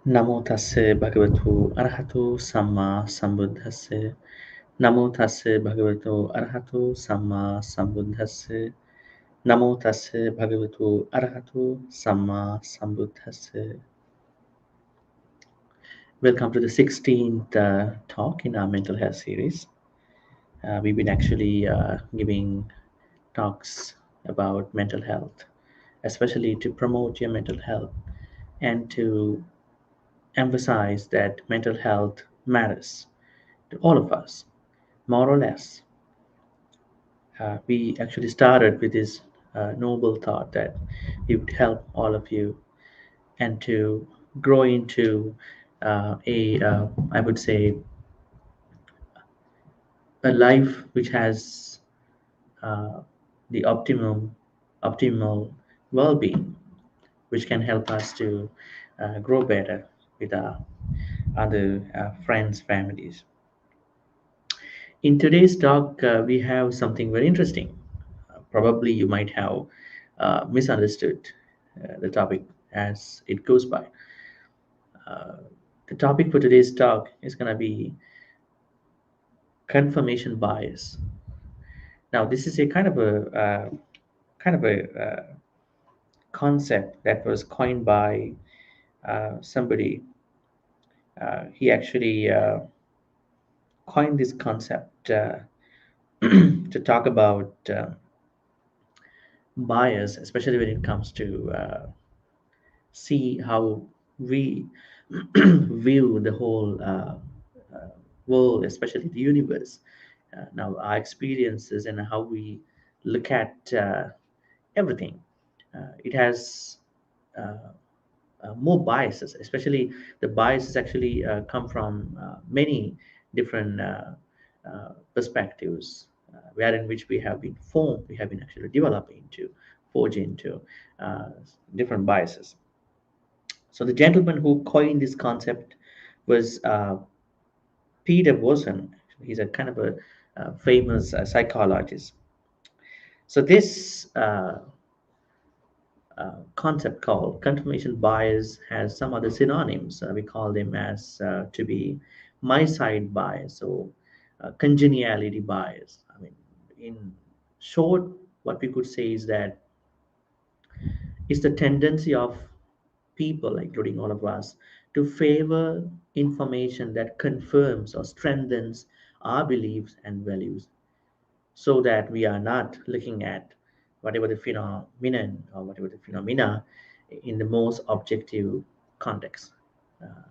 Namo tassa bhagavato arahato samma sambuddhassa. Namo tassa bhagavato arahato samma sambuddhassa. Namo tassa bhagavato arahato samma sambuddhassa. Welcome to the 16th talk in our mental health series. We've been actually giving talks about mental health, especially to promote your mental health and to emphasize that mental health matters to all of us, more or less. We actually started with this noble thought that it would help all of you and to grow into I would say, a life which has uh, the optimal well-being, which can help us to grow better with our other friends, families. In today's talk, we have something very interesting. Probably you might have misunderstood the topic as it goes by. Uh, the topic for today's talk is going to be confirmation bias. Now, this is a kind of a concept that was coined by somebody. He actually coined this concept to talk about bias, especially when it comes to see how we view the whole uh, world, especially the universe. Now, our experiences and how we look at everything. It has more biases, especially the biases actually come from many different perspectives, where in which we have been actually developing to forge into uh, different biases. So the gentleman who coined this concept was Peter Boson. He's a kind of a famous psychologist. So this concept called confirmation bias has some other synonyms. We call them as to be my side bias or congeniality bias. I mean, in short, what we could say is that it's the tendency of people, including all of us, to favor information that confirms or strengthens our beliefs and values, so that we are not looking at whatever the phenomenon or whatever the phenomena in the most objective context uh,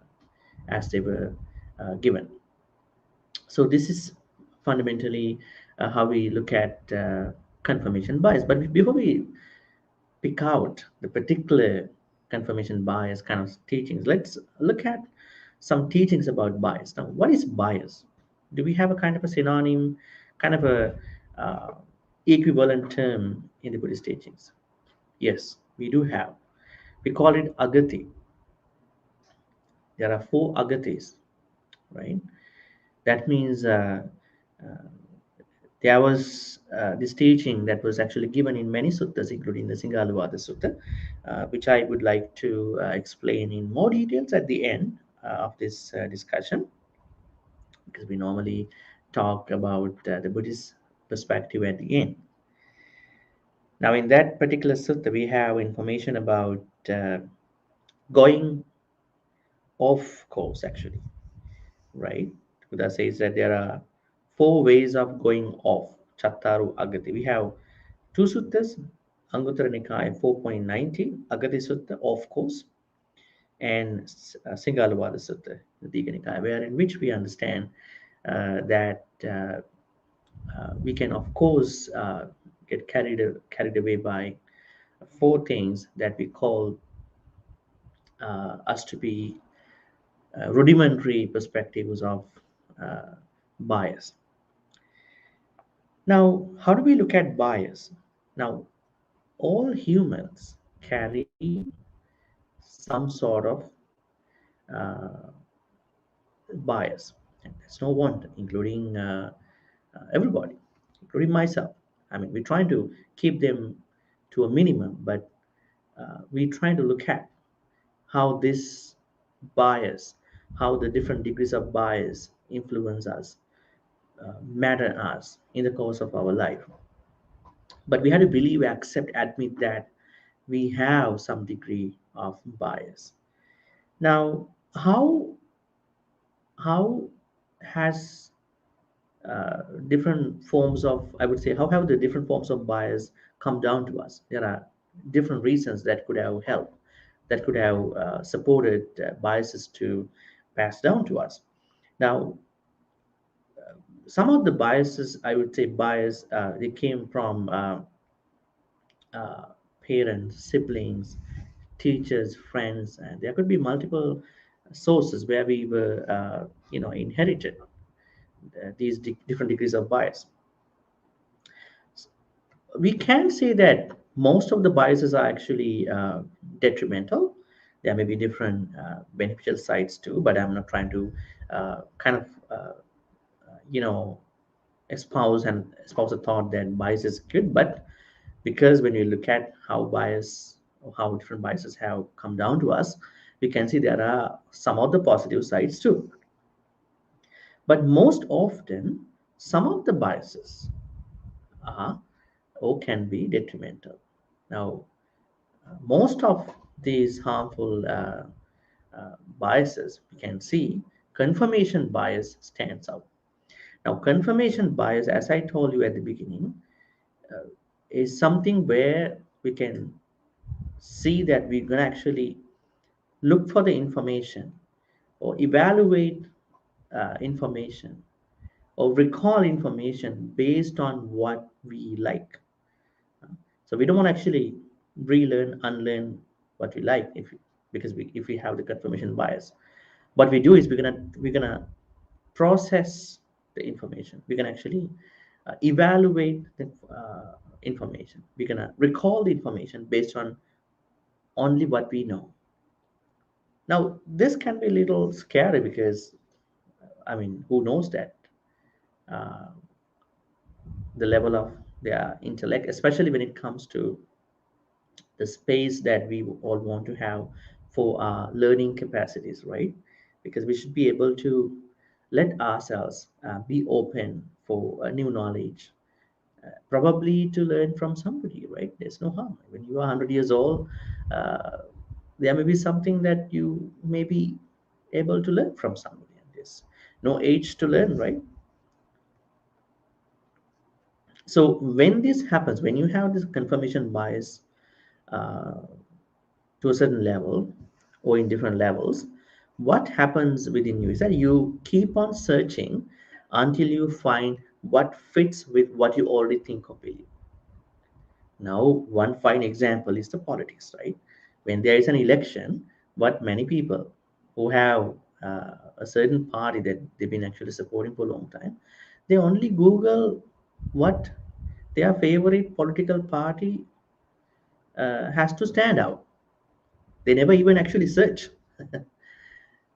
as they were given. So this is fundamentally how we look at confirmation bias. But before we pick out the particular confirmation bias kind of teachings, let's look at some teachings about bias. Now, what is bias? Do we have a kind of a synonym, kind of a uh, equivalent term in the Buddhist teachings? Yes, we do have. We call it agati. There are four agatis, right? That means uh, there was this teaching that was actually given in many suttas, including the Singalavada Sutta, which I would like to explain in more details at the end of this discussion, because we normally talk about the Buddhist perspective at the end. Now, in that particular sutta, we have information about going off course, actually, right? Buddha says that there are four ways of going off, Chattaru Agati. We have two suttas, Anguttara Nikaya 4.90, Agati Sutta, of course, and Singalavada Sutta, the Digha Nikaya, where in which we understand that we can, of course, get carried away by four things that we call us to be rudimentary perspectives of uh, bias. Now, how do we look at bias? Now, all humans carry some sort of uh, bias, and there's no one, including everybody, including myself. I mean, we're trying to keep them to a minimum, but we're trying to look at how this bias, how the different degrees of bias influence us, matter us in the course of our life. But we have to believe, accept, admit that we have some degree of bias. Now, how has different forms of, I would say, how have the different forms of bias come down to us? There are different reasons that could have helped, that could have supported biases to pass down to us. Now, some of the biases, I would say, they came from uh, parents, siblings, teachers, friends, and there could be multiple sources where we were, inherited these different degrees of bias. We can say that most of the biases are actually detrimental. There may be different beneficial sides too, but I'm not trying to kind of, you know, espouse a thought that bias is good. But because when you look at how bias or how different biases have come down to us, we can see there are some of the positive sides too. But most often, some of the biases are or can be detrimental. Now, most of these harmful biases, we can see confirmation bias stands out. Now, confirmation bias, as I told you at the beginning, is something where we can see that we can actually look for the information or evaluate information or recall information based on what we like. So we don't want to actually relearn, unlearn what we like if we have the confirmation bias. What we do is we're gonna process the information. We can actually evaluate the information. We're gonna recall the information based on only what we know. Now, this can be a little scary because, I mean, who knows that uh, the level of their intellect, especially when it comes to the space that we all want to have for our learning capacities, right? Because we should be able to let ourselves be open for new knowledge, probably to learn from somebody, right? There's no harm. When you are 100 years old, uh, there may be something that you may be able to learn from somebody. And there's no age to learn, right? So when this happens, when you have this confirmation bias uh, to a certain level or in different levels, what happens within you is that you keep on searching until you find what fits with what you already think or believe. Now, one fine example is the politics, right? When there is an election, what many people who have a certain party that they've been actually supporting for a long time, they only Google what their favorite political party has to stand out. They never even actually search.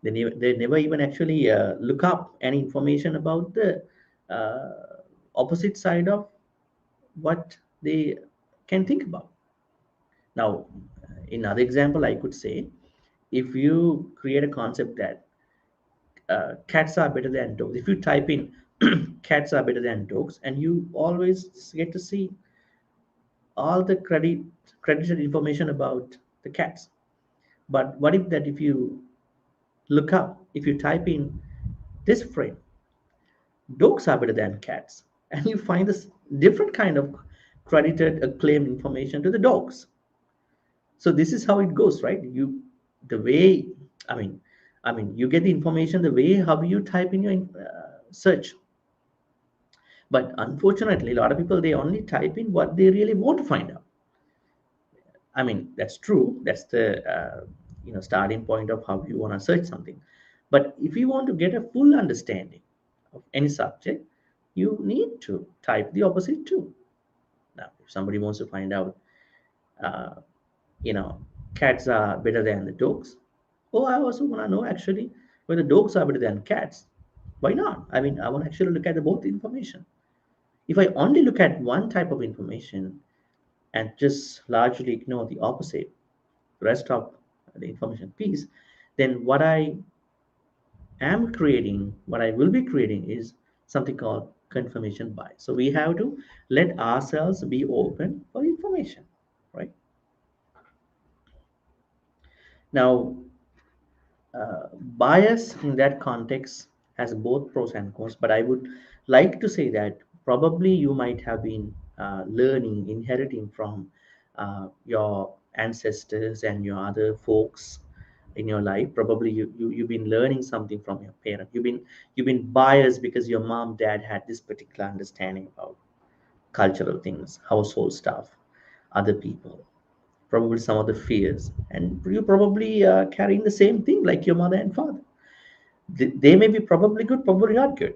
They never even actually look up any information about the opposite side of what they can think about. Now, in other example, I could say if you create a concept that cats are better than dogs, if you type in cats are better than dogs, and you always get to see all the credited information about the cats. But what if that if you look up, if you type in this frame, dogs are better than cats, and you find this different kind of credited acclaimed information to the dogs. So this is how it goes, right? The way, i mean I mean, you get the information the way how you type in your search. But unfortunately, a lot of people, they only type in what they really want to find out. I mean, that's true. That's the starting point of how you want to search something. But if you want to get a full understanding of any subject, you need to type the opposite too. Now, if somebody wants to find out, uh, you know, cats are better than the dogs, oh, I also want to know actually whether dogs are better than cats. Why not? I mean, I want to actually look at the both information. If I only look at one type of information and just largely ignore the opposite, rest of the information piece, then what I am creating, what I will be creating is something called confirmation bias. So we have to let ourselves be open for information, right? Now, bias in that context has both pros and cons, but I would like to say that probably you might have been learning, inheriting from your ancestors and your other folks in your life. Probably you've been learning something from your parent. You've been biased because your mom, dad had this particular understanding about cultural things, household stuff, other people, probably some of the fears, and you probably carrying the same thing like your mother and father. They may be probably good, probably not good,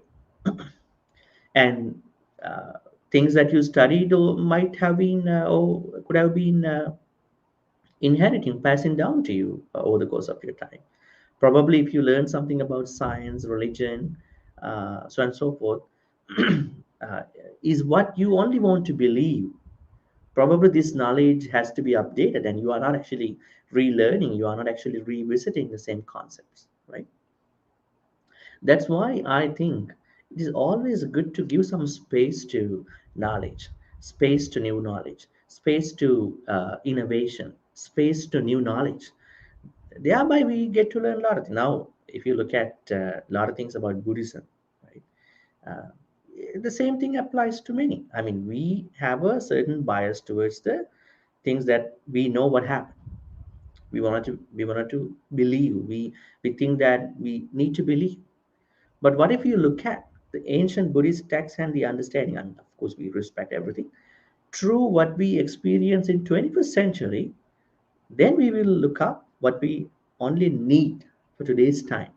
and uh, things that you studied or might have been or could have been inheriting, passing down to you over the course of your time. Probably if you learn something about science, religion, so on and so forth, uh, is what you only want to believe. Probably this knowledge has to be updated, and you are not actually relearning, you are not actually revisiting the same concepts, right? That's why I think it is always good to give some space to knowledge, space to new knowledge, space to innovation, space to new knowledge. Thereby, we get to learn a lot of things. Now, if you look at a lot of things about Buddhism, right, uh, the same thing applies to many. I mean, we have a certain bias towards the things that we know what happened. We wanted to believe. We think that we need to believe. But what if you look at the ancient Buddhist texts and the understanding, and of course we respect everything, true what we experience in 21st century, then we will look up what we only need for today's time.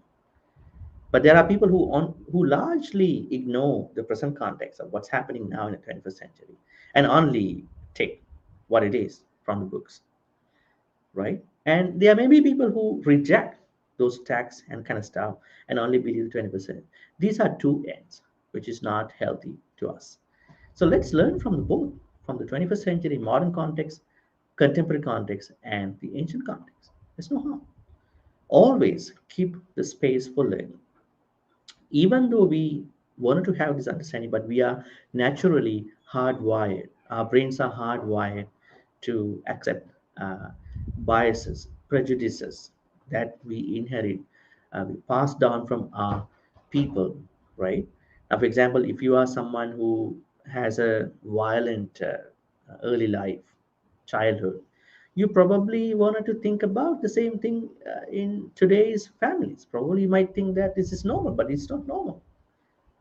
But there are people who largely ignore the present context of what's happening now in the 21st century and only take what it is from the books, right? And there may be people who reject those texts and kind of stuff and only believe the 20%. These are two ends, which is not healthy to us. So let's learn from the both, from the 21st century modern context, contemporary context, and the ancient context. There's no harm. Always keep the space for learning. Even though we wanted to have this understanding, but we are naturally hardwired. Our brains are hardwired to accept biases, prejudices that we inherit, we pass down from our people, right? Now, for example, if you are someone who has a violent early life, childhood, you probably wanted to think about the same thing in today's families. Probably you might think that this is normal, but it's not normal,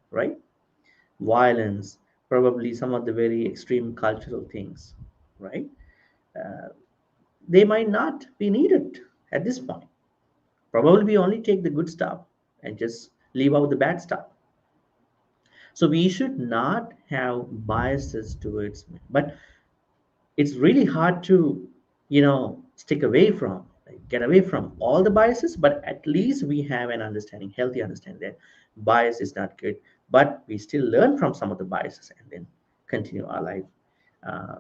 right? Violence, probably some of the very extreme cultural things, right? Uh, they might not be needed at this point. Probably we only take the good stuff and just leave out the bad stuff. So we should not have biases towards men. But it's really hard to, stick away from, like, get away from all the biases, but at least we have an understanding, healthy understanding that bias is not good, but we still learn from some of the biases and then continue our life, uh,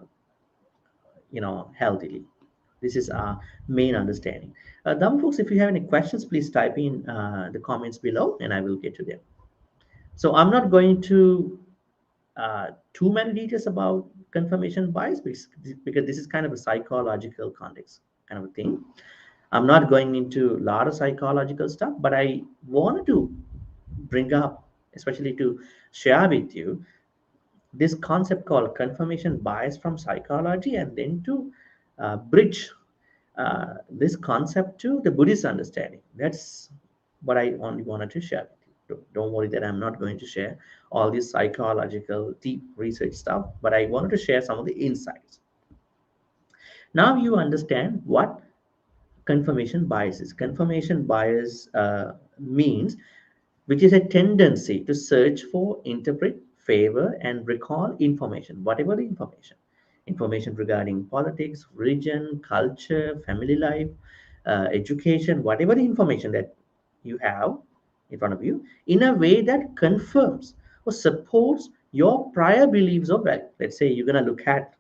healthily. This is our main understanding. Dumb folks, if you have any questions, please type in the comments below and I will get to them. So I'm not going to too many details about confirmation bias because this is kind of a psychological context kind of a thing. I'm not going into a lot of psychological stuff, but I wanted to bring up, especially to share with you, this concept called confirmation bias from psychology, and then to bridge this concept to the Buddhist understanding. That's what I only wanted to share with you. Don't worry that I'm not going to share all this psychological deep research stuff, but I wanted to share some of the insights. Now you understand what confirmation bias is. Confirmation bias means which is a tendency to search for, interpret, favor, and recall information, whatever the information. Information regarding politics, religion, culture, family life, education, whatever the information that you have in front of you, in a way that confirms or supports your prior beliefs or values. Let's say you're going to look at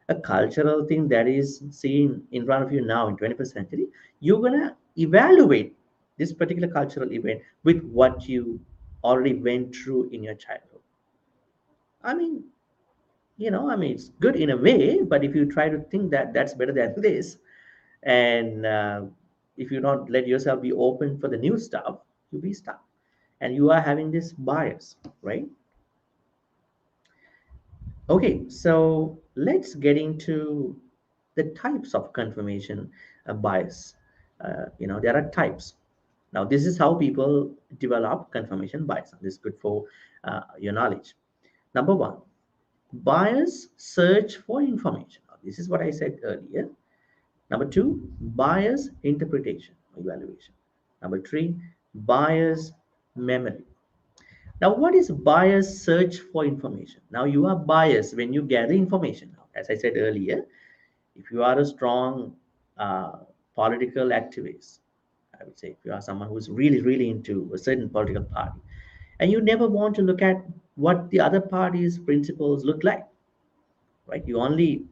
a cultural thing that is seen in front of you now in 21st century, you're going to evaluate this particular cultural event with what you already went through in your childhood. I mean, it's good in a way, but if you try to think that that's better than this, and if you don't let yourself be open for the new stuff, you'll be stuck. And you are having this bias, right? Okay, so let's get into the types of confirmation bias. There are types. Now, this is how people develop confirmation bias. This is good for your knowledge. Number one, bias search for information. Now, this is what I said earlier. Number two, bias interpretation or evaluation. Number three, bias memory. Now, what is bias search for information? Now, you are biased when you gather information. Now, as I said earlier, if you are a strong uh, political activist, I would say if you are someone who's really, really into a certain political party, and you never want to look at what the other party's principles look like, right? You only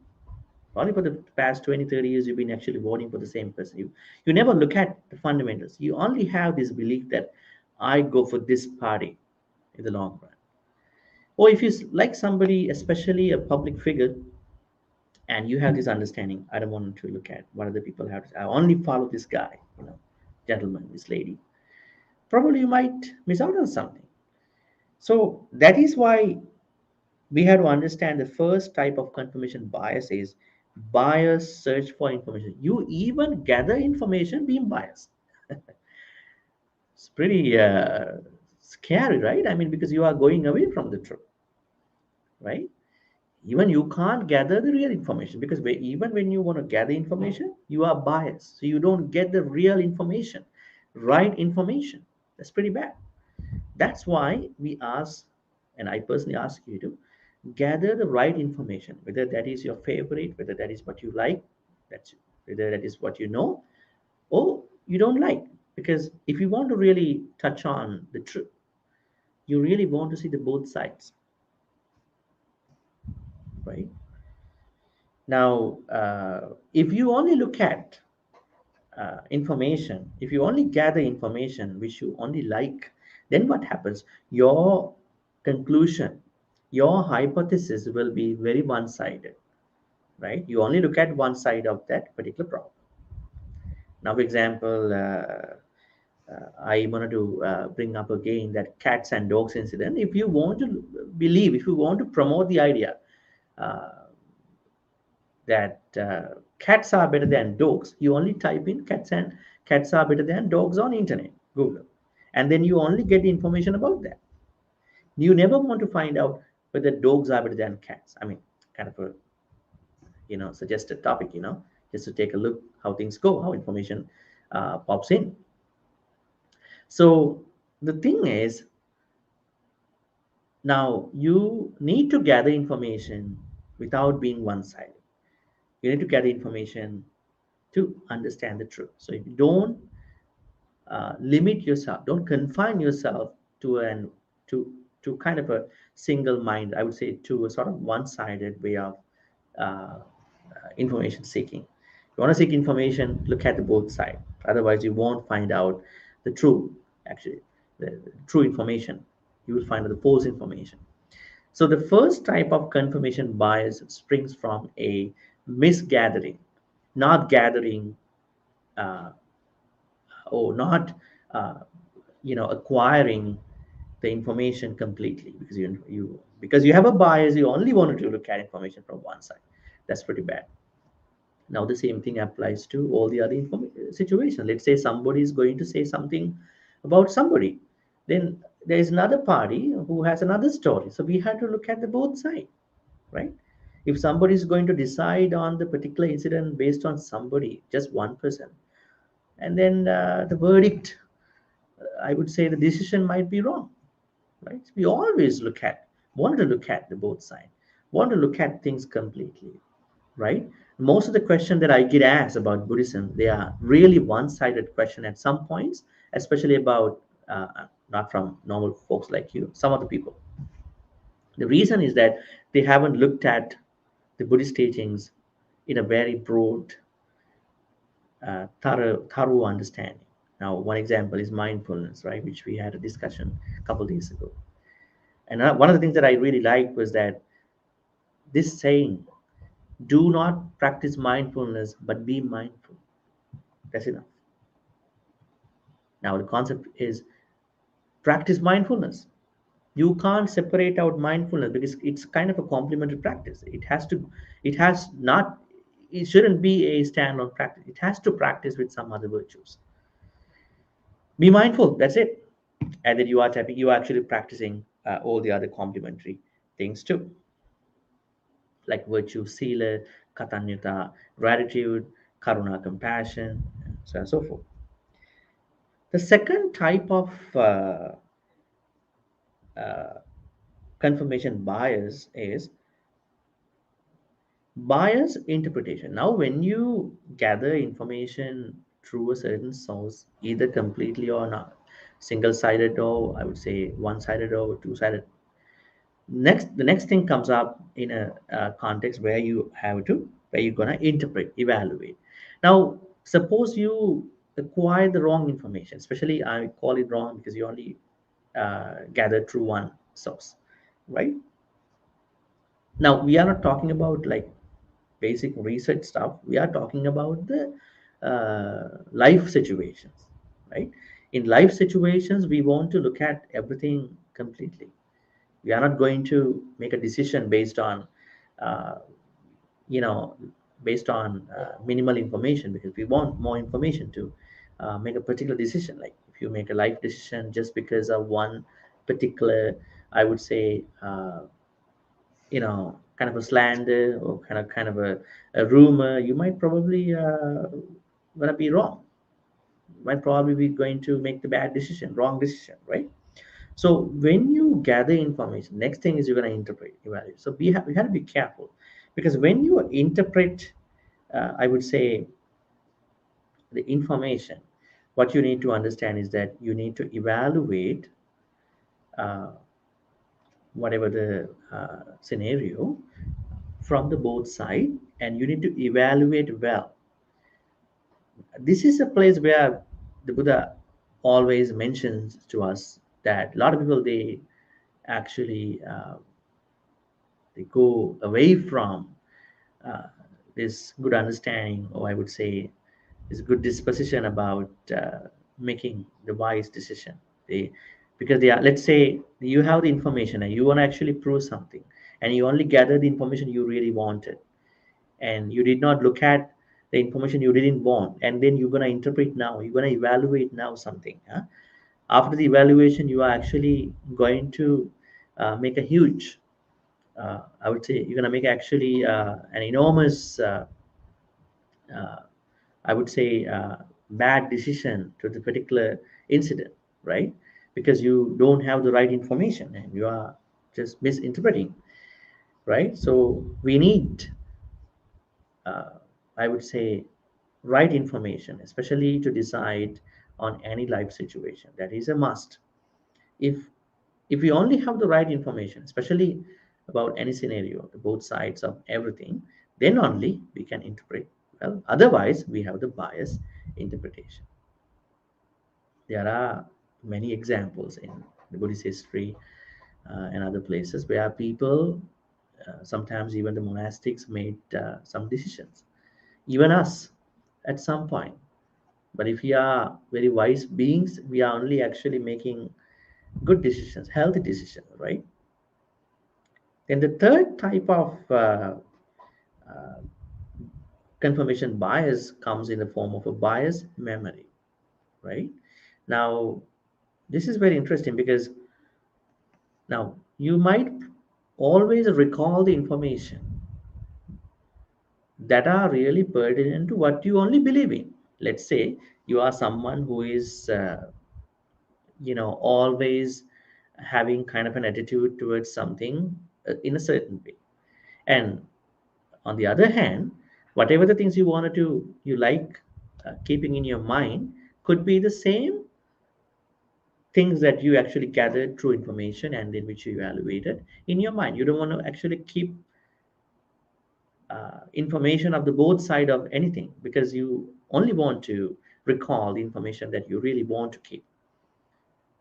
for the past 20, 30 years, you've been actually voting for the same person. You never look at the fundamentals. You only have this belief that I go for this party in the long run. Or if you like somebody, especially a public figure, and you have this understanding, I don't want to look at what other people have to say. I only follow this guy, gentleman, this lady. Probably you might miss out on something. So that is why we have to understand the first type of confirmation bias is bias search for information. You even gather information being biased. It's pretty scary, right? I mean, because you are going away from the truth, right? Even you can't gather the real information because even when you want to gather information, you are biased. So you don't get the real information, right information. That's pretty bad. That's why we ask, and I personally ask you to gather the right information, whether that is your favorite, whether that is what you like, that's whether that is what you know, or you don't like. Because if you want to really touch on the truth, you really want to see the both sides, right? Now, if you only look at information, if you only gather information which you only like, then what happens? Your conclusion, your hypothesis will be very one sided, right? You only look at one side of that particular problem. Now, for example, I wanted to bring up again that cats and dogs incident. If you want to believe, if you want to promote the idea uh, that cats are better than dogs, you only type in cats are better than dogs on internet, Google, and then you only get the information about that. You never want to find out whether dogs are better than cats. I mean, kind of a suggested topic, just to take a look how things go, how information pops in. So the thing is, now you need to gather information without being one-sided. You need to gather information to understand the truth. So if you don't limit yourself, don't confine yourself to an to kind of a single mind. I would say to a sort of one-sided way of information seeking. You want to seek information, look at the both side. Otherwise, you won't find out the true, actually, the true information. You will find out the false information. So the first type of confirmation bias springs from a misgathering, not gathering, uh, or not, uh, acquiring the information completely because because you have a bias. You only wanted to look at information from one side. That's pretty bad. Now, the same thing applies to all the other situations. Let's say somebody is going to say something about somebody. Then there is another party who has another story. So we have to look at the both sides, right? If somebody is going to decide on the particular incident based on somebody, just one person, and then the verdict, I would say the decision might be wrong, right? We always want to look at the both sides, want to look at things completely, right? Most of the questions that I get asked about Buddhism, they are really one-sided question at some points, especially about not from normal folks like you, some other people. The reason is that they haven't looked at the Buddhist teachings in a very broad, thorough understanding. Now, one example is mindfulness, right, which we had a discussion a couple days ago. And one of the things that I really liked was that this saying, do not practice mindfulness, but be mindful. That's enough. Now, the concept is practice mindfulness. You can't separate out mindfulness because it's kind of a complementary practice. It has not, it shouldn't be a standalone practice. It has to practice with some other virtues. Be mindful, that's it. And then you are actually practicing all the other complementary things too, like virtue, sila, katanyata, gratitude, karuna, compassion, so on and so forth. The second type of uh, confirmation bias is bias interpretation. Now, when you gather information through a certain source, either completely or not, single-sided or I would say one-sided or two-sided, the next thing comes up in a context where you're gonna interpret, evaluate. Now, suppose you acquire the wrong information, especially I call it wrong because you only gathered through one source, right? Now, we are not talking about like basic research stuff. We are talking about the life situations, right? In life situations, we want to look at everything completely. We are not going to make a decision uh, you know based on minimal information, because we want more information to make a particular decision. Like if you make a life decision just because of one particular, I would say, kind of a slander or a rumor, you might probably gonna be wrong. You might probably be going to make the bad decision, wrong decision, right? So when you gather information, next thing is you're gonna interpret, evaluate. So we have to be careful, because when you interpret, I would say, the information, what you need to understand is that you need to evaluate uh, whatever the scenario from the both side, and you need to evaluate well. This is a place where the Buddha always mentions to us that a lot of people, they actually they go away from uh, this good understanding, or I would say this good disposition about making the wise decision. They Because they are, let's say you have the information and you want to actually prove something, and you only gather the information you really wanted, and you did not look at the information you didn't want, and then you're going to interpret now, you're going to evaluate now something, huh? After the evaluation, you are actually going to make a huge, I would say you're going to make actually an enormous, uh, I would say, bad decision to the particular incident, right? Because you don't have the right information and you are just misinterpreting, right? So we need, uh, I would say, right information, especially to decide on any life situation. That is a must. If we only have the right information, especially about any scenario, the both sides of everything, then only we can interpret well. Otherwise, we have the bias interpretation. There are many examples in the Buddhist history and other places where people, sometimes even the monastics, made some decisions. Even us, at some point. But if we are very wise beings, we are only actually making good decisions, healthy decisions, right? Then the third type of uh, confirmation bias comes in the form of a bias memory, right? Now, this is very interesting because now you might always recall the information that are really pertinent to what you only believe in. Let's say you are someone who is, always having kind of an attitude towards something in a certain way. And on the other hand, whatever the things you like keeping in your mind could be the same things that you actually gathered through information and in which you evaluated in your mind. You don't want to actually keep information of the both side of anything, because you only want to recall the information that you really want to keep.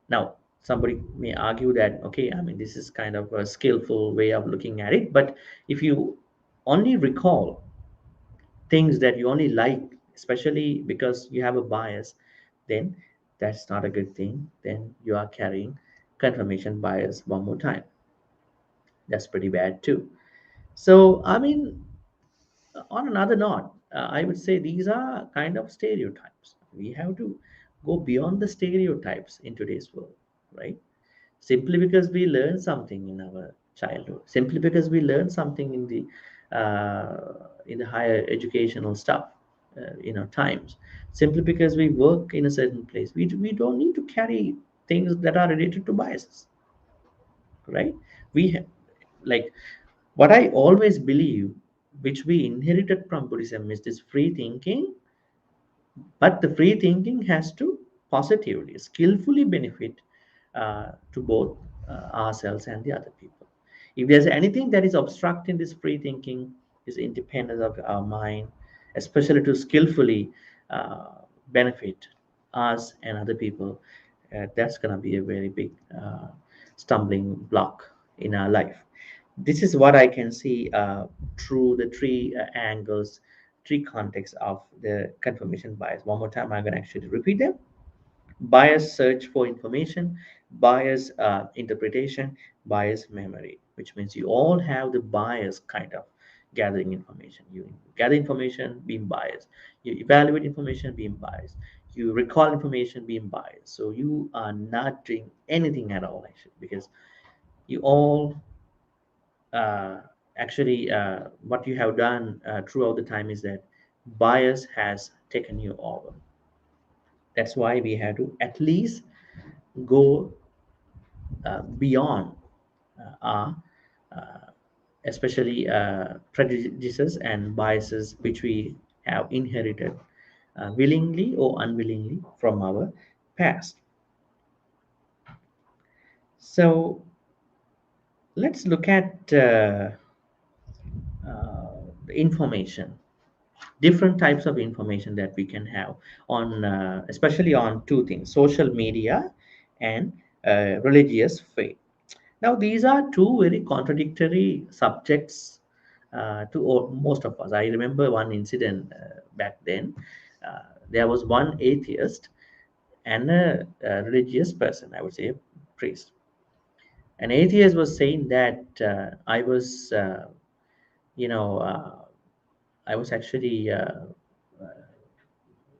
Now, somebody may argue that, okay, I mean, this is kind of a skillful way of looking at it, but if you only recall things that you only like, especially because you have a bias, then that's not a good thing. Then you are carrying confirmation bias one more time. That's pretty bad too. So, I mean, on another note, I would say these are kind of stereotypes. We have to go beyond the stereotypes in today's world, right? Simply because we learn something in our childhood, simply because we learn something in the higher educational stuff, times, simply because we work in a certain place, we don't need to carry things that are related to biases, right? Like, what I always believe, which we inherited from Buddhism, is this free thinking, but the free thinking has to positively, skillfully benefit to both ourselves and the other people. If there's anything that is obstructing this free thinking, is independence of our mind, especially to skillfully benefit us and other people, that's going to be a very big stumbling block in our life. This is what I can see through the three angles, three contexts of the confirmation bias. One more time, I'm going to actually repeat them: bias search for information, bias interpretation, bias memory, which means you all have the bias kind of gathering information. You gather information, being biased. You evaluate information, being biased. You recall information, being biased. So you are not doing anything at all, actually, because you all uh, actually what you have done throughout the time is that bias has taken you over. That's why we have to at least go beyond our uh, especially prejudices and biases which we have inherited willingly or unwillingly from our past. So let's look at the information, different types of information that we can have on especially on two things: social media and religious faith. Now these are two very contradictory subjects to most of us. I remember one incident back then. There was one atheist and a religious person, I would say a priest. An atheist was saying that you know I was actually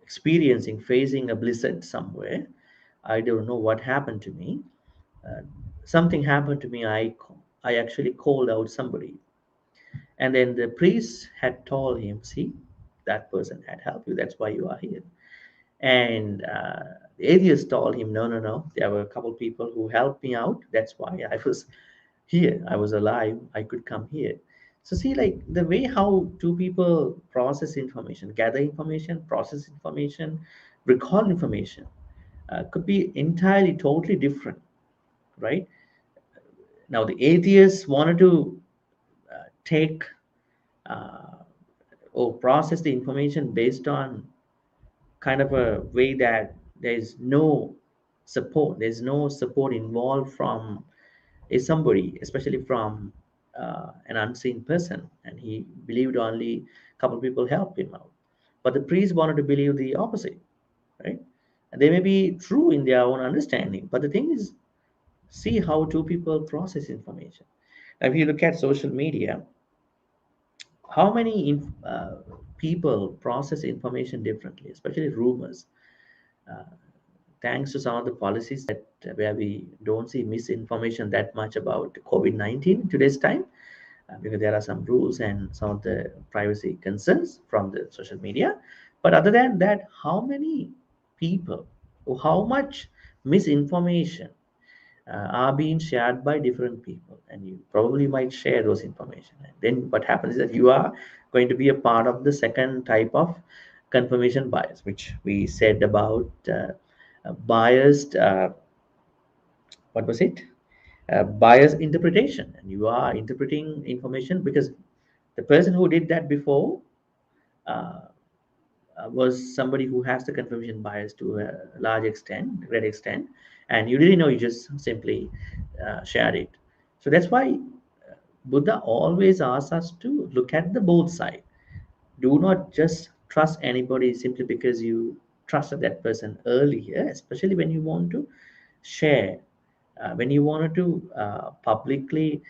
experiencing, facing a blizzard somewhere. I don't know what happened to me. Uh, Something happened to me. I actually called out somebody, and then the priest had told him, "See, that person had helped you. That's why you are here." And the atheist told him, "No, no, no. There were a couple people who helped me out. That's why I was here. I was alive. I could come here." So see, like the way how two people process information, gather information, process information, recall information, could be entirely, totally different, right? Now the atheist wanted to take uh, or process the information based on kind of a way that there's no support involved from is somebody, especially from an unseen person, and he believed only a couple of people helped him out. But the priest wanted to believe the opposite, right? And they may be true in their own understanding, but the thing is, see how two people process information. Now, if you look at social media, how many people process information differently, especially rumors. Uh, Thanks to some of the policies that where we don't see misinformation that much about COVID-19 in today's time, because there are some rules and some of the privacy concerns from the social media. But other than that, how many people, or how much misinformation are being shared by different people, and you probably might share those information, and then what happens is that you are going to be a part of the second type of confirmation bias, which we said about biased what was it biased interpretation, and you are interpreting information because the person who did that before uh, was somebody who has the confirmation bias to a large extent, great extent, and you didn't know, you just simply shared it. So that's why Buddha always asks us to look at the both side. Do not just trust anybody simply because you trusted that person earlier, especially when you want to share, when you wanted to publicly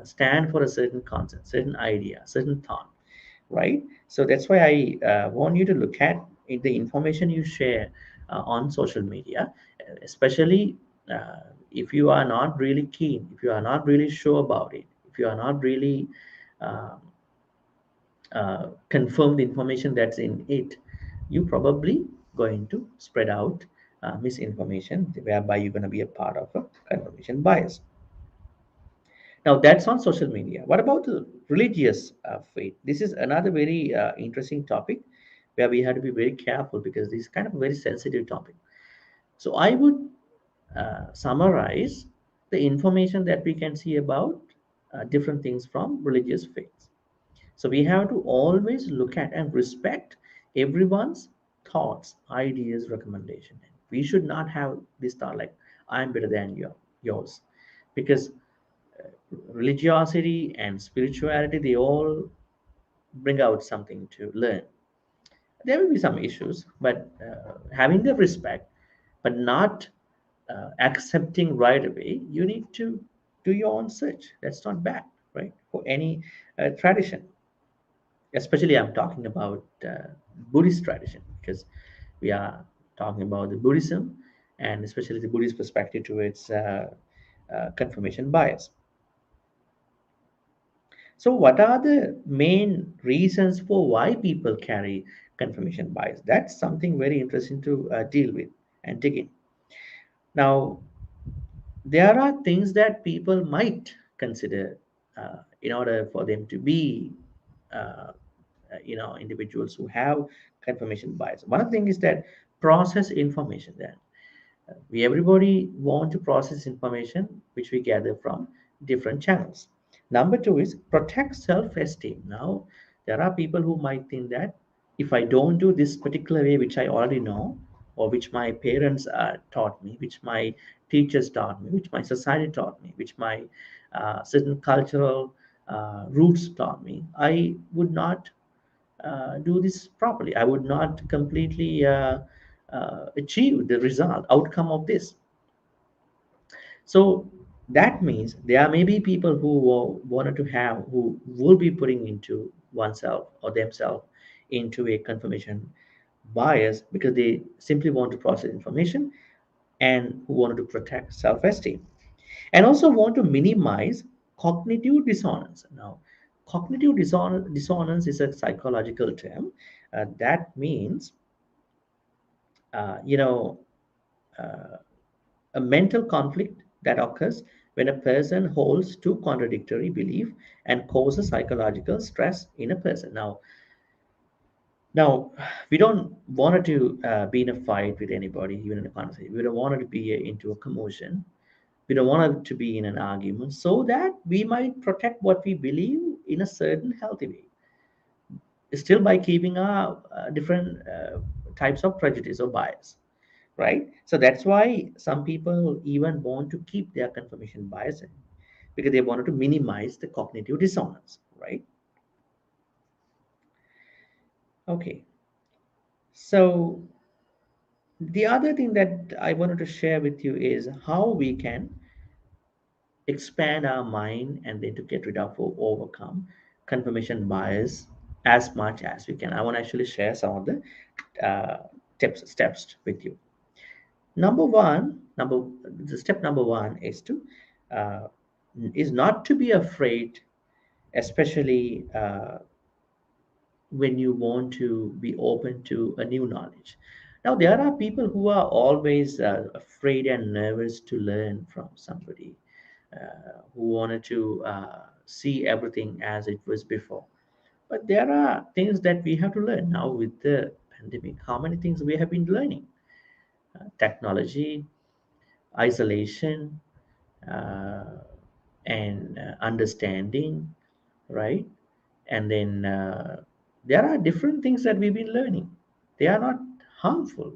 stand for a certain concept, certain idea, certain thought, right? So that's why I want you to look at the information you share on social media, especially if you are not really keen, if you are not really sure about it, if you are not really um, confirm the information that's in it, you probably going to spread out misinformation, whereby you're going to be a part of a confirmation bias. Now that's on social media. What about the religious faith? This is another very interesting topic where we have to be very careful because this is kind of a very sensitive topic. So I would summarize the information that we can see about different things from religious faiths. So we have to always look at and respect everyone's thoughts, ideas, recommendation. We should not have this thought like I'm better than yours, because religiosity and spirituality, they all bring out something to learn. There will be some issues, but having the respect, but not accepting right away, you need to do your own search. That's not bad, right? For any tradition, especially I'm talking about Buddhist tradition, because we are talking about the Buddhism and especially the Buddhist perspective towards confirmation bias. So, what are the main reasons for why people carry confirmation bias? That's something very interesting to deal with and dig in. Now, there are things that people might consider in order for them to be, uh, individuals who have confirmation bias. One of the things is that process information. That we everybody want to process information which we gather from different channels. Number two is protect self-esteem. Now there are people who might think that if I don't do this particular way which I already know, or which my parents taught me, which my teachers taught me, which my society taught me, which my certain cultural roots taught me, I would not do this properly. I would not completely achieve the result, outcome of this. So that means there may be people who wanted to have, who will be putting into oneself or themselves into a confirmation bias because they simply want to process information and who wanted to protect self-esteem and also want to minimize cognitive dissonance. Now, cognitive dissonance is a psychological term that means, uh, you know, uh, a mental conflict that occurs when a person holds two contradictory beliefs and causes psychological stress in a person. Now, we don't want to be in a fight with anybody, even in a conversation. We don't want to be into a commotion. We don't want it to be in an argument so that we might protect what we believe in a certain healthy way, still by keeping our different types of prejudice or bias, right? So that's why some people even want to keep their confirmation bias in, because they wanted to minimize the cognitive dissonance, right? Okay. So the other thing that I wanted to share with you is how we can expand our mind and then to get rid of or overcome confirmation bias as much as we can. I want to actually share some of the steps with you. Number one, number the step number one uh, is not to be afraid, especially when you want to be open to a new knowledge. Now, there are people who are always afraid and nervous to learn from somebody who wanted to see everything as it was before. But there are things that we have to learn now with the pandemic. How many things we have been learning? Technology, isolation, uh, and understanding, right? And then There are different things that we've been learning. They are not harmful.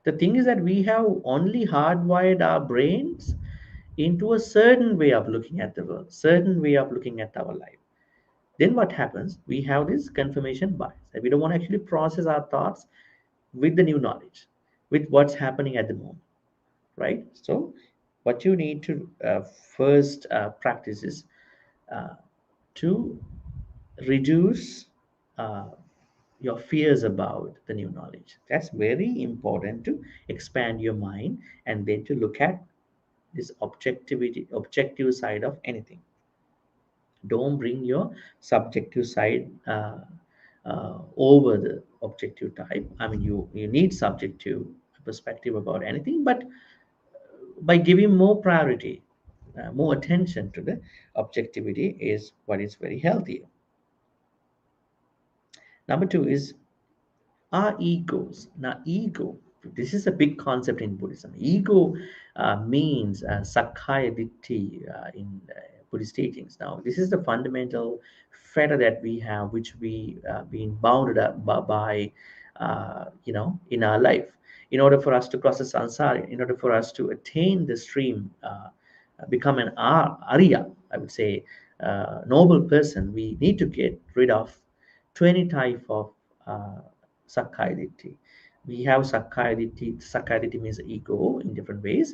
The thing is that we have only hardwired our brains into a certain way of looking at the world, certain way of looking at our life. Then what happens? We have this confirmation bias. And we don't want to actually process our thoughts with the new knowledge, with what's happening at the moment, right? So, what you need to first practice is uh, to reduce uh, your fears about the new knowledge. That's very important to expand your mind and then to look at this objective side of anything. Don't bring your subjective side over the objective type. I mean, you need subjective perspective about anything, but by giving more priority, more attention to the objectivity is what is very healthy. Number two is our egos. Now, ego, this is a big concept in Buddhism. Ego means Sakkaya Ditthi in Buddhist teachings. Now, this is the fundamental fetter that we have, which we been bounded up by, in our life. In order for us to cross the samsara, in order for us to attain the stream, become an Arya, I would say, noble person, we need to get rid of 20 type of uh, Sakkaya Ditthi. We have Sakkaya Ditthi. Sakkaya Ditthi means ego in different ways.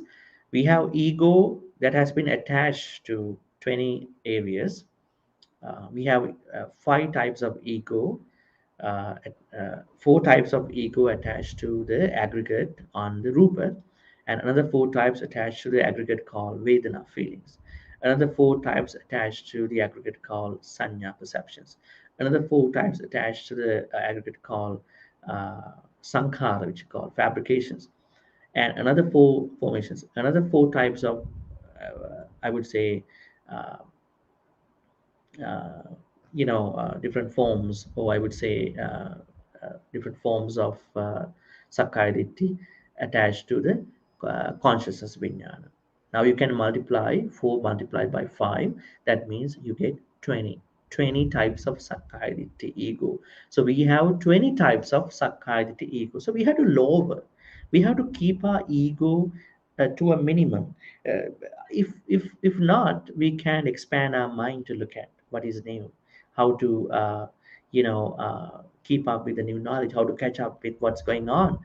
We have ego that has been attached to 20 areas. We have five types of ego, four types of ego attached to the aggregate on the rupa, and another four types attached to the aggregate called Vedana feelings. Another four types attached to the aggregate called Sanya perceptions. Another four types attached to the aggregate called Sankhara, which is called fabrications. And another four formations, another four types of, I would say, uh, uh, different forms, or I would say different forms of Sakkaya Ditthi attached to the consciousness vijnana. Now you can multiply 4 multiplied by 5, that means you get 20. 20 types of Sakkaya Ditthi ego. So we have 20 types of Sakkaya Ditthi ego. So we have to lower, we have to keep our ego to a minimum. If not, we can expand our mind to look at what is new, how to keep up with the new knowledge, how to catch up with what's going on,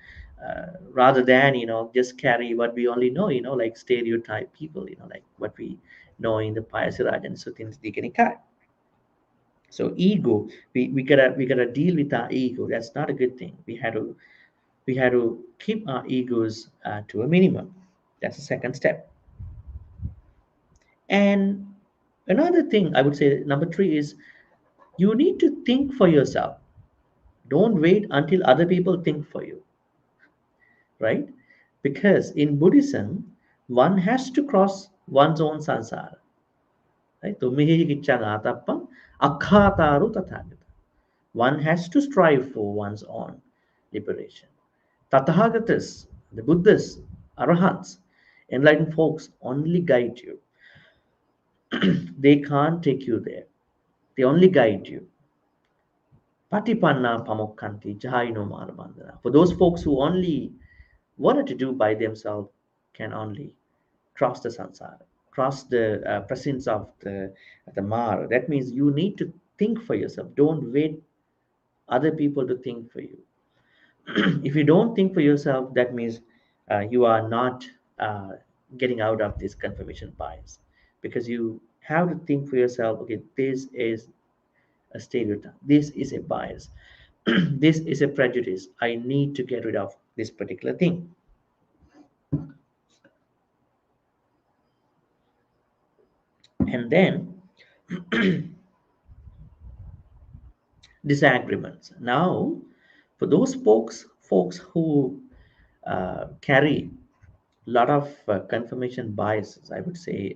rather than just carry what we only know, like stereotype people, like what we know in the Payasiraj and Sutin Nikaya. So ego, we gotta deal with our ego. That's not a good thing. We had to keep our egos to a minimum. That's the second step. And another thing I would say, number three, is you need to think for yourself. Don't wait until other people think for you, right? Because in Buddhism, one has to cross one's own sansara. Right? Tumihi gicchangatapam akhataru tathagata. One has to strive for one's own liberation. Tathagatas, the Buddhas, Arahants, enlightened folks only guide you. They can't take you there. They only guide you. Patipanna pamokkanti jahaino marabandhana. For those folks who only wanted to do by themselves can only cross the samsara, cross the presence of the Mara. That means you need to think for yourself. Don't wait other people to think for you. If you don't think for yourself, that means you are not uh, getting out of this confirmation bias, because you have to think for yourself. Okay, this is a stereotype. This is a bias. This is a prejudice. I need to get rid of this particular thing. And then disagreements. Now, for those folks who carry a lot of confirmation biases, I would say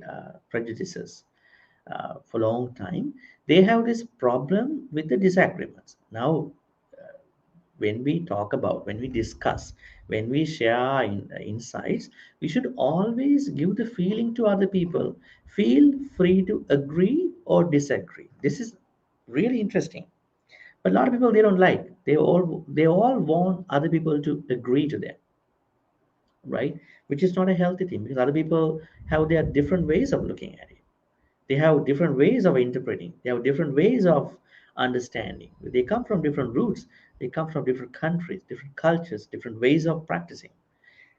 prejudices, for a long time, they have this problem with the disagreements. Now, when we talk about, when we discuss, when we share insights, we should always give the feeling to other people. Feel free to agree or disagree. This is really interesting. But a lot of people, they don't like. They all want other people to agree to them, right? Which is not a healthy thing, because other people have their different ways of looking at it. They have different ways of interpreting. They have different ways of understanding. They come from different roots. They come from different countries, different cultures, different ways of practicing,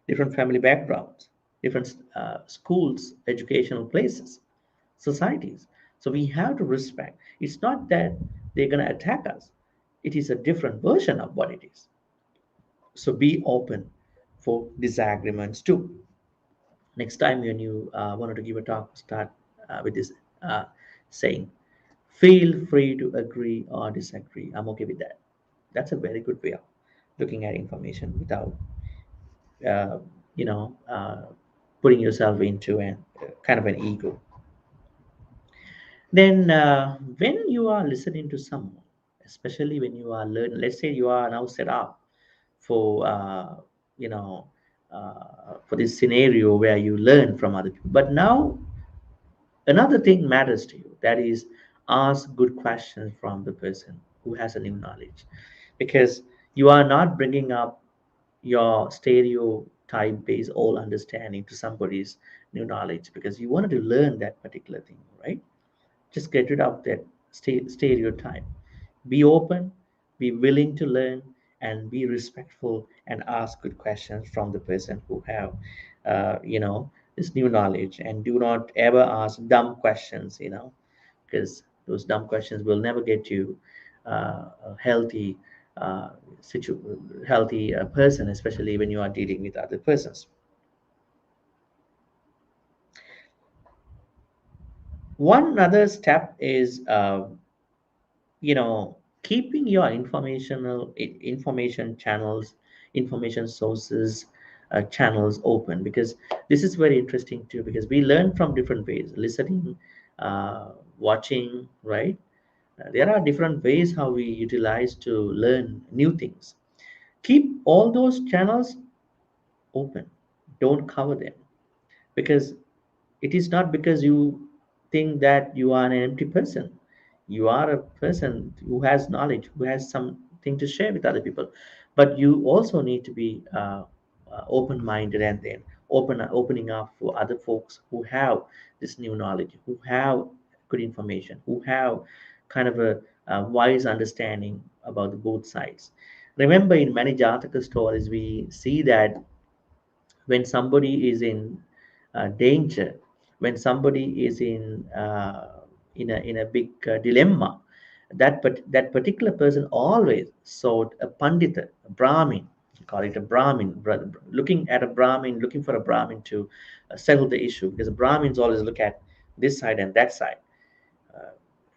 different family backgrounds, different schools, educational places, societies. So we have to respect. It's not that they're going to attack us. It is a different version of what it is. So be open for disagreements too. Next time when you wanted to give a talk, start with this uh, saying, feel free to agree or disagree. I'm okay with that. That's a very good way of looking at information without, uh, you know, putting yourself into an kind of an ego. Then, when you are listening to someone, especially when you are learning, let's say you are now set up for, you know, for this scenario where you learn from other people. But now another thing matters to you, that is, ask good questions from the person who has a new knowledge, because you are not bringing up your stereotype based all understanding to somebody's new knowledge because you wanted to learn that particular thing, right? Just get rid of that stereotype. Be open, be willing to learn, and be respectful and ask good questions from the person who have, this new knowledge. And do not ever ask dumb questions, because those dumb questions will never get you a healthy, uh, healthy person, especially when you are dealing with other persons. One other step is keeping your information channels, information sources, channels open, because this is very interesting too, because we learn from different ways, listening, watching, right? There are different ways how we utilize to learn new things. Keep all those channels open, don't cover them, because it is not because you think that you are an empty person. You are a person who has knowledge, who has something to share with other people, but you also need to be open-minded, and then opening up for other folks who have this new knowledge, who have good information, who have kind of a wise understanding about the both sides. Remember, in many Jataka stories, we see that when somebody is in danger, when somebody is in a big dilemma, that particular person always sought a pandita, a Brahmin, call it a Brahmin, looking for a Brahmin to settle the issue, because the Brahmins always look at this side and that side,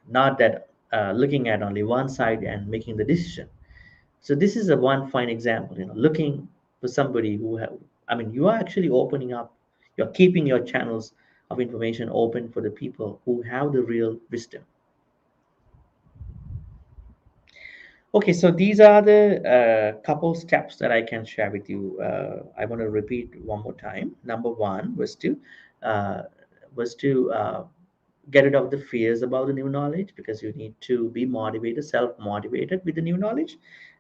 not that looking at only one side and making the decision. So this is a one fine example, looking for somebody who have, I mean, you are actually opening up, you're keeping your channels of information open for the people who have the real wisdom. Okay, so these are the couple steps that I can share with you. I want to repeat one more time. Number one uh, was to get rid of the fears about the new knowledge, because you need to be motivated, self-motivated with the new knowledge.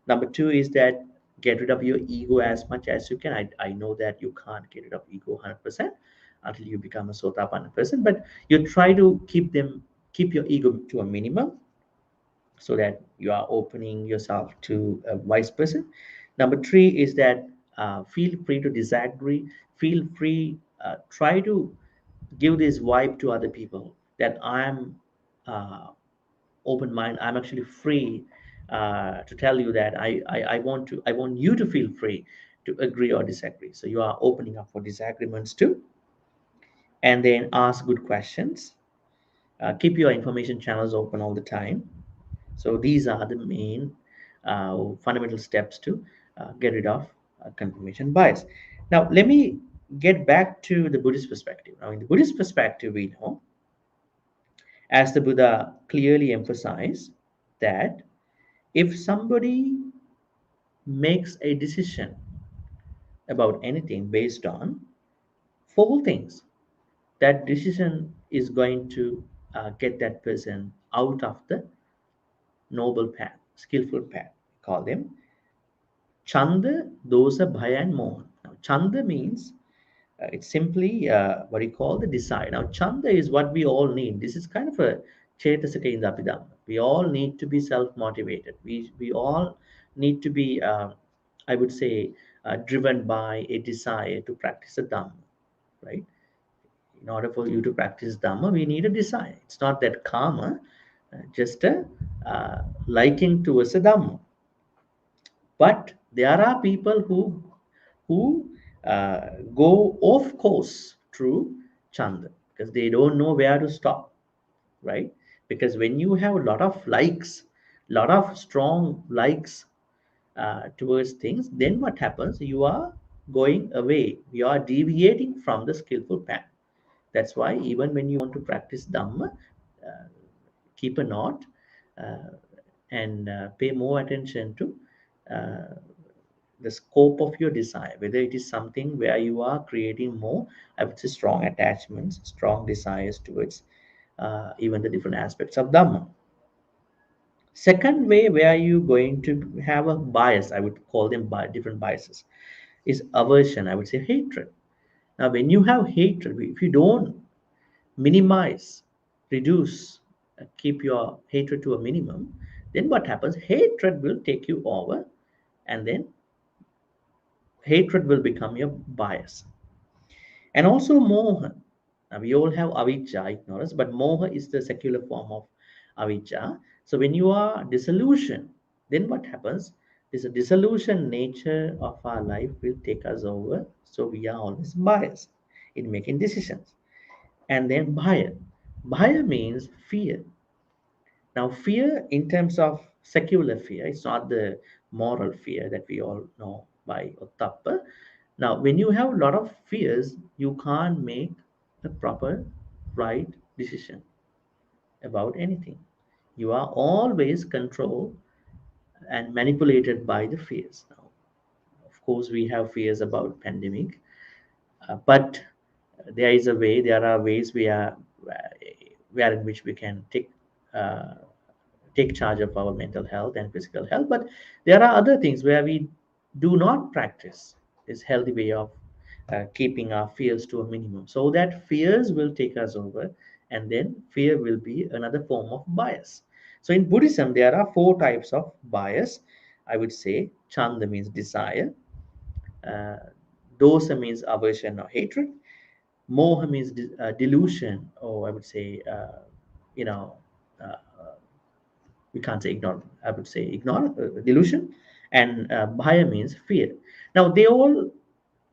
Number two is that get rid of your ego as much as you can. I know that you can't get rid of ego 100% until you become a sotapanna person, but you try to keep your ego to a minimum, so that you are opening yourself to a wise person. Number three is that feel free to disagree. Feel free, try to give this vibe to other people that I'm uh, open mind. I'm actually free to tell you that I want you to feel free to agree or disagree. So you are opening up for disagreements too, and then ask good questions. Keep your information channels open all the time. So these are the main fundamental steps to get rid of confirmation bias. Now, let me get back to the Buddhist perspective. Now, in the Buddhist perspective, we know, as the Buddha clearly emphasized, that if somebody makes a decision about anything based on four things, that decision is going to get that person out of the noble path. skillful path. Call them Chanda, Dosa, Bhaya, and Mohan. Now, Chanda means it's simply what you call the desire. Now, Chanda is what we all need. This is kind of a Chetasika in the Abhidhamma. We all need to be self-motivated. We all need to be, I would say, driven by a desire to practice the Dhamma, right? In order for you to practice Dhamma, we need a desire. It's not that karma, just a liking towards the Dhamma. But there are people who go off course through Chanda because they don't know where to stop, right? Because when you have a lot of likes, lot of strong likes towards things, then what happens? You are going away. You are deviating from the skillful path. That's why even when you want to practice Dhamma, uh, keep a note uh, and pay more attention to uh, the scope of your desire, whether it is something where you are creating more, I would say, strong attachments, strong desires towards even the different aspects of Dhamma. Second way where you going to have a bias, I would call them different biases, is aversion, I would say hatred. Now, when you have hatred, if you don't minimize, reduce, keep your hatred to a minimum, then what happens? Hatred will take you over, and then hatred will become your bias. And also moha. Now, we all have avijja, ignorance, but moha is the secular form of avijja. So when you are disillusioned, then what happens? This disillusioned nature of our life will take us over. So we are always biased in making decisions. And then bhaya. Bhaya means fear. Now, fear in terms of secular fear, it's not the moral fear that we all know by Ottappa. Now, when you have a lot of fears, you can't make the proper right decision about anything. You are always controlled and manipulated by the fears. Now, of course, we have fears about pandemic, but there are ways where in which we can uh, take charge of our mental health and physical health. But there are other things where we do not practice this healthy way of keeping our fears to a minimum, so that fears will take us over, and then fear will be another form of bias. So in Buddhism, there are four types of bias. I would say Chanda means desire, uh, dosa means aversion or hatred, moha means delusion, or I would say, you know, uh, we can't say ignore, I would say ignore, delusion, and bhaya means fear. Now they all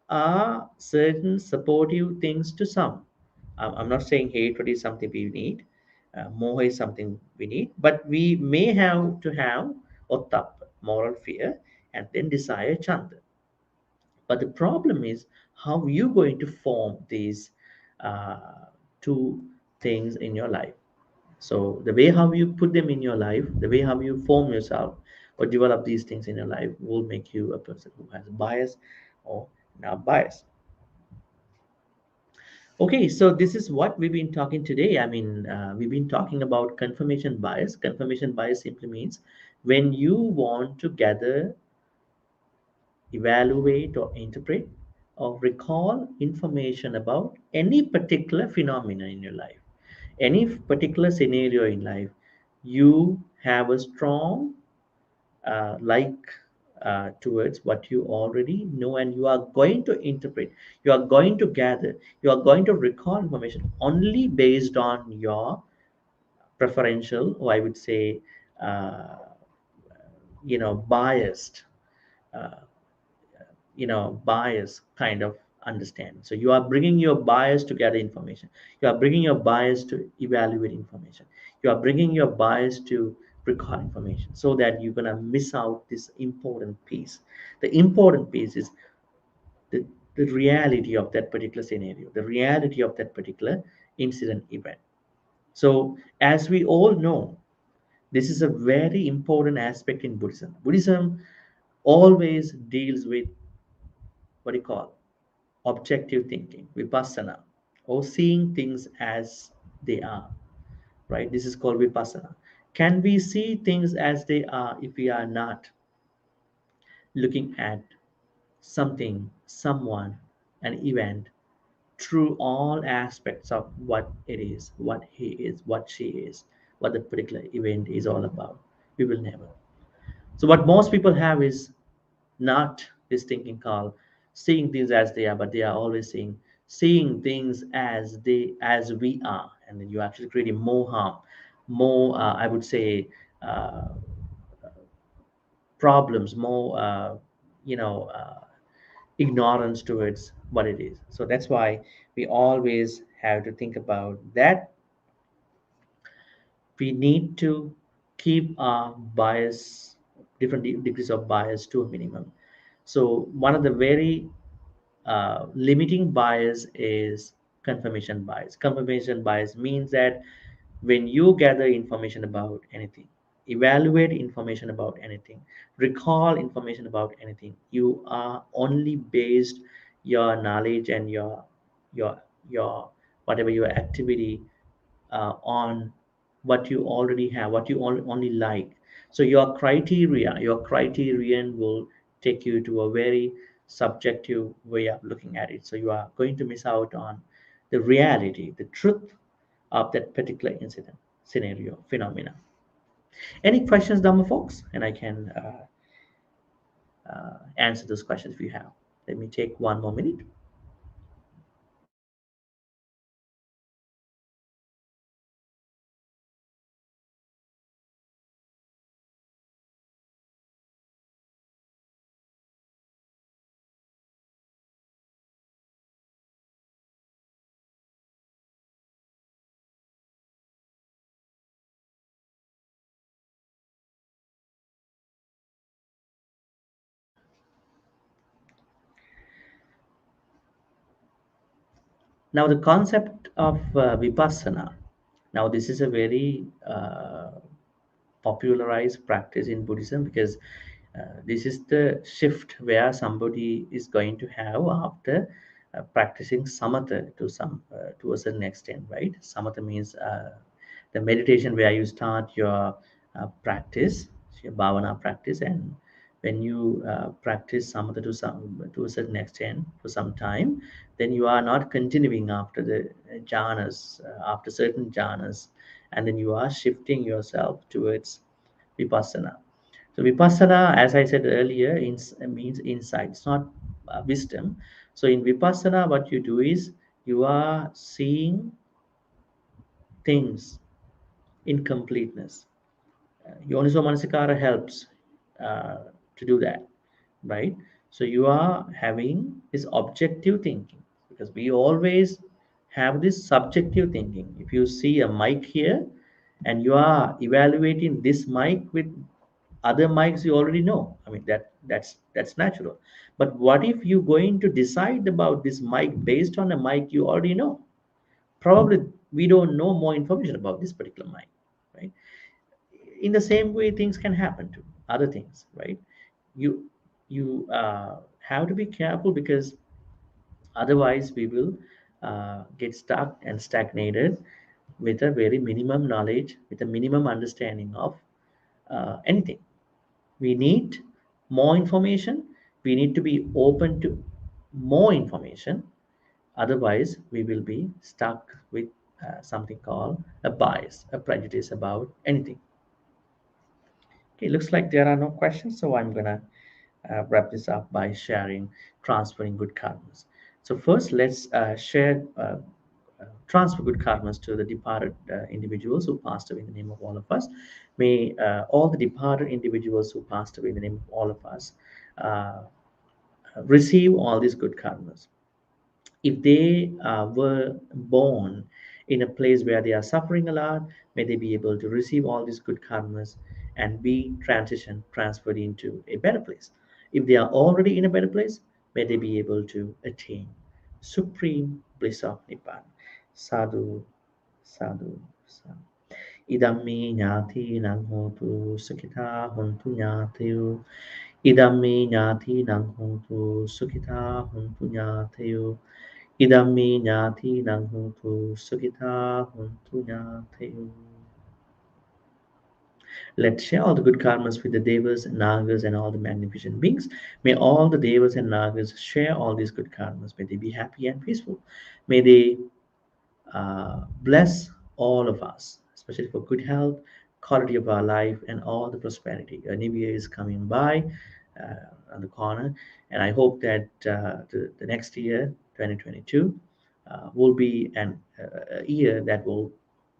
are certain supportive things to some. I'm not saying hatred is something we need, moha is something we need, but we may have to have ottap, moral fear, and then desire chanda. But the problem is how you going to form these uh, two things in your life. So the way how you put them in your life, the way how you form yourself or develop these things in your life will make you a person who has bias or not bias. Okay, so this is what we've been talking today. I mean, we've been talking about confirmation bias. Confirmation bias simply means when you want to gather, evaluate, or interpret or recall information about any particular phenomena in your life, any particular scenario in life, you have a strong like towards what you already know, and you are going to interpret, you are going to gather, you are going to recall information only based on your preferential, or I would say, uh, biased, uh, bias kind of understanding. So you are bringing your bias to gather information, you are bringing your bias to evaluate information, you are bringing your bias to recall information, so that you're going to miss out this important piece. The important piece is the, the reality of that particular scenario, the reality of that particular incident event. So as we all know, this is a very important aspect in Buddhism always deals with what do you call objective thinking, vipassana, or seeing things as they are, right? This is called vipassana. Can we see things as they are if we are not looking at something, someone, an event through all aspects of what it is, what he is, what she is, what the particular event is all about? We will never. So, what most people have is not this thinking called seeing things as they are, but they are always seeing things as we are, and then you actually creating more harm, more I would say uh, problems, more ignorance towards what it is. So that's why we always have to think about that. We need to keep our bias, different degrees of bias to a minimum. So one of the very limiting bias is confirmation bias. Confirmation bias means that when you gather information about anything, evaluate information about anything, recall information about anything, you are only based your knowledge and your your whatever your activity on what you already have, what you only like. So your criterion will take you to a very subjective way of looking at it. So you are going to miss out on the reality, the truth of that particular incident, scenario, phenomena. Any questions, Dhamma folks? And I can answer those questions if you have. Let me take one more minute. Now, the concept of vipassana. Now, this is a very popularized practice in Buddhism because this is the shift where somebody is going to have after practicing samatha to a certain extent, right? Samatha means the meditation where you start your practice, your bhavana practice, and when you practice samatha to a certain extent for some time, then you are not continuing after the jhanas, after certain jhanas, and then you are shifting yourself towards vipassana. So vipassana, as I said earlier, means insight. It's not wisdom. So in vipassana, what you do is you are seeing things in completeness. Yoniso manasikara helps uh, to do that, right? So you are having this objective thinking because we always have this subjective thinking. If you see a mic here and you are evaluating this mic with other mics you already know, I mean that's natural. But what if you're going to decide about this mic based on a mic you already know? Probably we don't know more information about this particular mic, right? In the same way things can happen to other things, right? You you have to be careful because otherwise we will get stuck and stagnated with a very minimum knowledge, with a minimum understanding of anything. We need more information. We need to be open to more information. Otherwise we will be stuck with something called a bias, a prejudice about anything. Okay, looks like there are no questions, so I'm gonna wrap this up by sharing transferring good karmas. So first, let's transfer good karmas to the departed individuals who passed away in the name of all of us. May all the departed individuals who passed away in the name of all of us uh, receive all these good karmas. If they were born in a place where they are suffering a lot, may they be able to receive all these good karmas and be transferred into a better place. If they are already in a better place, may they be able to attain supreme bliss of Nibbana. Sadhu, sadhu, sadhu. Idammi nyati nang hotu sakita hontu nyatayu. Idammi nyati nang hotu sukita hontu nyatayu. Idammi nyati nang hotu sukita hontu nyatayu. Let's share all the good karmas with the devas and nagas and all the magnificent beings. May all the devas and nagas share all these good karmas. May they be happy and peaceful. May they bless all of us, especially for good health, quality of our life, and all the prosperity. A new year is coming by on the corner, and I hope that the next year, 2022, will be a year that will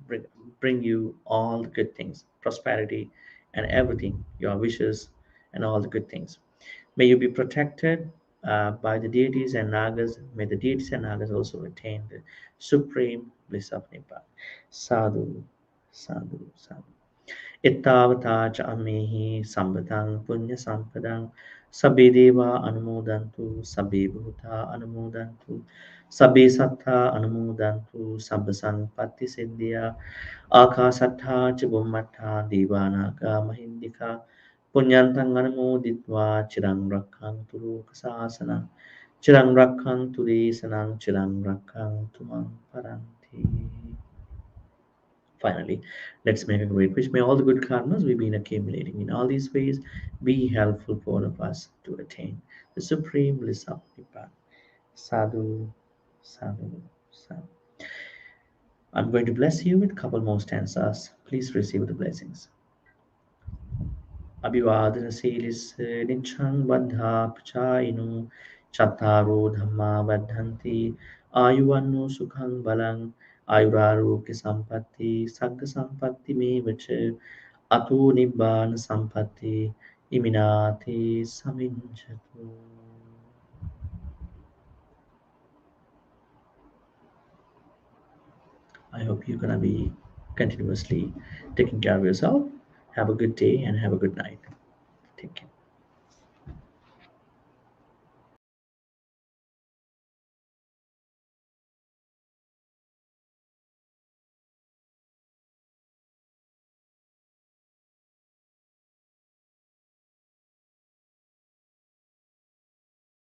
bring, bring you all the good things, prosperity, and everything, your wishes, and all the good things. May you be protected by the deities and Nagas. May the deities and Nagas also attain the supreme bliss of Nibbana. Sadhu, sadhu, sadhu. Ittavata cha amehi sambadang punya sampadang sabbe deva anumodantu sabbe bhuta anumodantu sabbe sattva anumodantu sabba sanpatti siddhya akasattha cha bhummattha devanaga mahindika punyantang anumoditva chirang rakkhantु lokasasana chirang rakkhantु desanang chirang rakkhantु mam paranti. Finally, let's make a great wish. May all the good karmas we've been accumulating in all these ways be helpful for all of us to attain the supreme bliss of Nibbana. Sadhu, sadhu, sadhu. I'm going to bless you with a couple more stanzas. Please receive the blessings. Abhivadana nichang baddha pachayinu chattaro dhamma baddhanti ayuvanno sukhang balang ayurarogya sampatti sagga sampatti me vacha ato nibbana sampatti iminati saminchatu. I hope you're gonna be continuously taking care of yourself. Have a good day and have a good night. Take care.